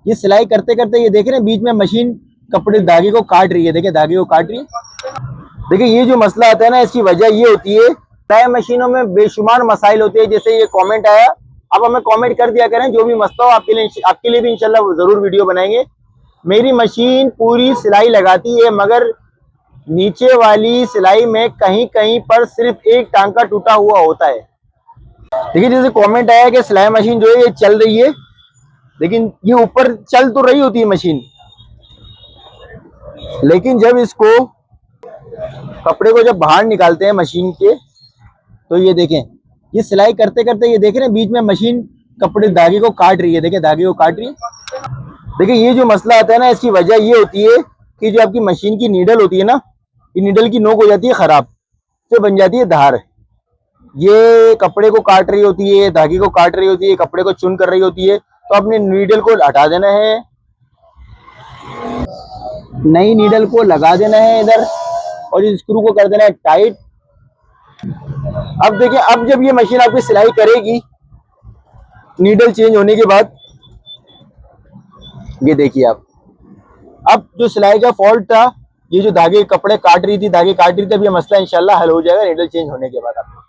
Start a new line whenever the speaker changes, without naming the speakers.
ये सिलाई करते करते ये देख रहे हैं बीच में मशीन कपड़े धागे को काट रही है। देखिए धागे को काट रही है। देखिए ये जो मसला आता है ना, इसकी वजह ये होती है, नए मशीनों में बेशुमार मसाइल होते हैं। जैसे ये कमेंट आया, आप हमें कमेंट कर दिया करें, जो भी मसला हो आपके लिए भी इंशाल्लाह जरूर वीडियो बनाएंगे। मेरी मशीन पूरी सिलाई लगाती है, मगर नीचे वाली सिलाई में कहीं कहीं पर सिर्फ एक टांका टूटा हुआ होता है। देखिए जैसे कमेंट आया कि सिलाई मशीन जो है ये चल रही है, लेकिन ये ऊपर चल तो रही होती है मशीन, लेकिन जब इसको कपड़े को जब बाहर निकालते हैं मशीन के, तो ये देखें, ये सिलाई करते करते ये देख रहे हैं बीच में मशीन कपड़े धागे को काट रही है। देखिए धागे को काट रही है। देखिए ये जो मसला आता है ना, इसकी वजह ये होती है कि जो आपकी मशीन की नीडल होती है ना, ये नीडल की नोक हो जाती है खराब, से बन जाती है धार। ये कपड़े को काट रही होती है, धागे को काट रही होती है, कपड़े को चुन कर रही होती है। तो अपने नीडल को हटा देना है, नई नीडल को लगा देना है इधर, और इस स्क्रू को कर देना है टाइट। अब देखिए, अब जब ये मशीन आपकी सिलाई करेगी नीडल चेंज होने के बाद, ये देखिए आप, अब जो सिलाई का फॉल्ट था, ये जो धागे कपड़े काट रही थी, धागे काट रही थी, अब ये मसला इंशाल्लाह हल हो जाएगा नीडल चेंज होने के बाद। आप